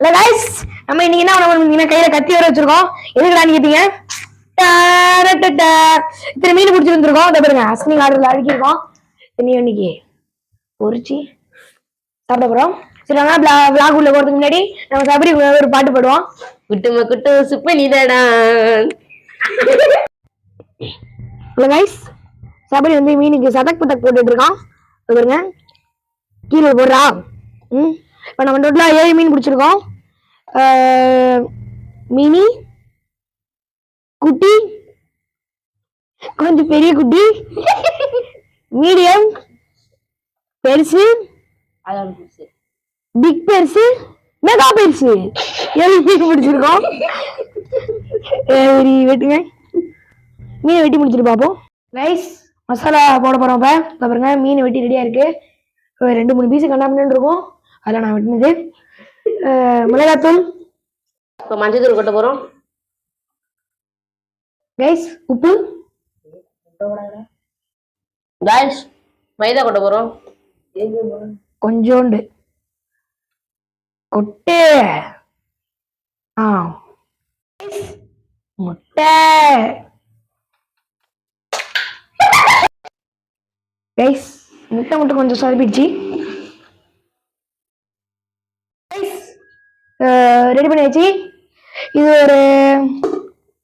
Hello guys நம்ம இன்னைக்கு என்ன பண்ண போறோம்னா கையில கத்தி வர வச்சிருக்கோம். எதுக்குடான்னு கேட்டீங்க? இத்தனை மீன் பிடிச்சி வந்திருக்கோம். இத பாருங்க அஸ்வினி ஆர்டர்ல அடிக்கிருக்கோம். இனி இன்னைக்கு பொரிச்சி சாப்பிட போறோம். சரி நம்ம vlog உள்ள போறதுக்கு முன்னாடி நம்ம சபரி ஒரு பாட்டு பாடுவோம். குட்டும குட்டு சுப்ப நீதாடா. ஹலோ गाइस சபரி வந்து மீனுக்கு சதக் பதக் போட்டுட்டு இருக்கான். பாருங்க கீழே போடுறா. இப்போ நம்ம டோட்டலா 7 மீன் பிடிச்சிருக்கோம். மினி குட்டி, கொஞ்சம் பெரிய குட்டி, மீடியம், பெருசு, பிக் பெருசு, மெகா பெருசு 7 மீன் பிடிச்சிருக்கோம். வெட்டுங்க மீனை வெட்டி முடிச்சிட்டு பார்ப்போம். ரைஸ் மசாலா போட போறோம். இப்போ பாருங்க மீன் வெட்டி ரெடியா இருக்கு. 2-3 பீஸ் கண்டாமின்னு இருக்கும். அதெல்லாம் நான் வெட்டினது. மிளகாத்தூள், இப்போ மஞ்சள் தூள் கொட்ட போறோம். ரைஸ் உப்பு, ரைஸ் மைதா கொட்ட போறோம். கொஞ்சோண்டு கொட்டு, முட்டை, ரைஸ் முட்டை மட்டும் கொஞ்சம் சொதப்பிடுச்சு. ரெடி பண்ணியாச்சு. இது ஒரு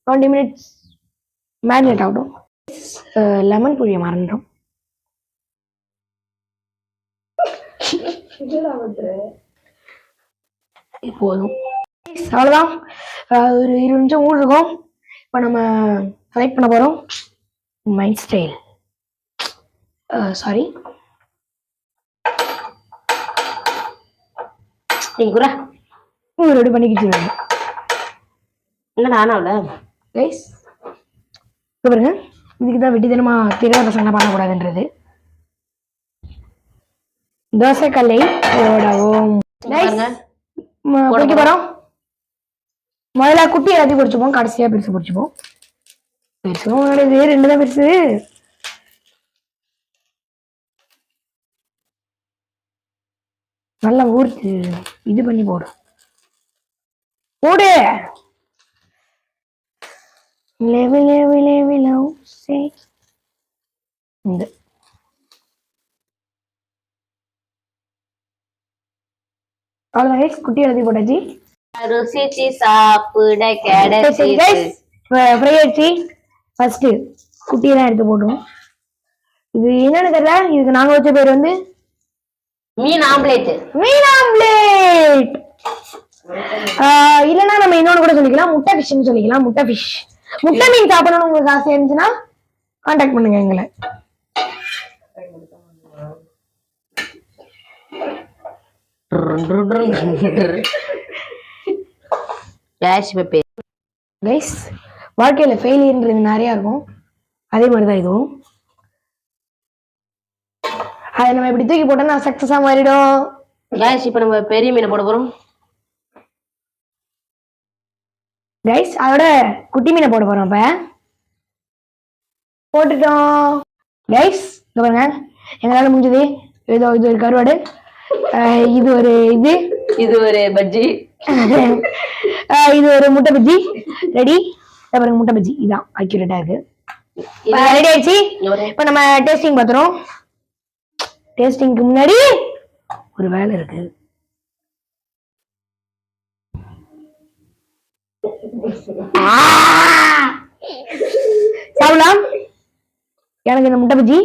20 minutes மேரினேட் ஆகட்டும். லெமன் புளிய மறந்துடும். போதும் அவ்வளோதான். ஒரு 20 நிமிஷம் ஊர் இருக்கும். இப்போ நம்ம செலக்ட் பண்ண போகிறோம். மைண்ட் ஸ்டைல் சாரி நீங்க ரெடி பண்ணிக்கிட்டு என்ன நானாவில ரைஸ் பாருங்க. இதுக்கு தான் வெட்டி தினமா தெரியாத பசங்க பண்ணக்கூடாதுன்றது. தோசைக்கல்லை போடவும் பொறிக்க போறோம். முதல்ல குட்டி எல்லாத்தையும் பொறிச்சுப்போம். கடைசியா பெருசு பொறிச்சுப்போம். பெருசும் 2 தான் பெருசு. நல்லா ஊர்த்து இது பண்ணி போடு போடு. குட்டி எழுதி போட்டாச்சு. ருசிச்சு சாப்பிட ஃபர்ஸ்ட் குட்டியெல்லாம் எடுத்து போடுவோம். இது என்னன்னு தெரியல. இதுக்கு நாங்க வச்ச பேர் வந்து மீன் ஆம்லேட். மீன் ஆம்லேட் இல்லைன்னா நம்ம இன்னொன்னு கூட சொல்லிக்கலாம். முட்டை ஃபிஷ்ன்னு சொல்லிக்கலாம். முட்டை ஃபிஷ், முட்டை மீன் சாப்பிடணும்னு உங்களுக்கு ஆசை இருந்துச்சுன்னா கான்டாக்ட் பண்ணுங்க எங்களை. வாழ்க்கையில ஃபெயிலியர்ன்றது நிறைய இருக்கும். அதே மாதிரிதான் இதுவும். அதை நம்ம இப்படி தூக்கி போட்டோம்னா சக்சஸா மாறிடும். இப்ப நம்ம பெரிய மீனை போட போறோம். கைஸ் அதோட குட்டி மீனை போட போறோம். இப்ப போட்டுட்டோம். கைஸ் பாருங்க எங்களால முடிஞ்சது. ஏதோ இது ஒரு கருவாடு, இது ஒரு ஒரு பஜ்ஜி, இது ஒரு முட்டை பஜ்ஜி. ரெடி பாருங்க. முட்டை பஜ்ஜி இதான் அக்யூரேட்டா இருக்கு. ரெடி ஆயிடுச்சு. இப்ப நம்ம டேஸ்டிங் பாத்துறோம். டேஸ்டிங்க்கு முன்னாடி ஒரு வேலை இருக்கு. சாப்பிடலாம். எனக்கு இந்த முட்டை பஜ்ஜி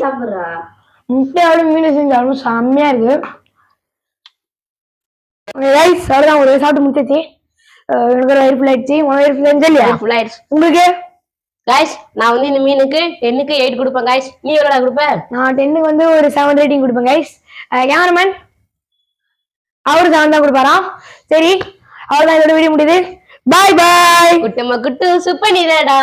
சாப்பிடுறா. முட்டையோட மீன் செஞ்சாலும் செம்மையா இருக்கு. அவ்வளவுதான். ஒரு சாப்பிட்டு முடிச்சாச்சு. எனக்கு ஒரு வயிறு ஃபுல் ஆயிடுச்சு. வயிறு ஃபுல் ஆயிடுச்சு இல்லையா? ஃபுல் ஆயிடுச்சு. உங்களுக்கு நான் வந்து இந்த மீனுக்கு 10க்கு 8 கொடுப்பேன். நீ எவ்வளவு கொடுப்ப? நான் 10க்கு வந்து ஒரு 7 ரேட்டிங் கொடுப்பேன். கேமராமேன் அவரு 7 தான் கொடுப்பாராம். சரி அவ்வளவுதான். இதோட வீடியோ முடியுது. பாய் பாய். குட்டு சுப்ப நீதாடா.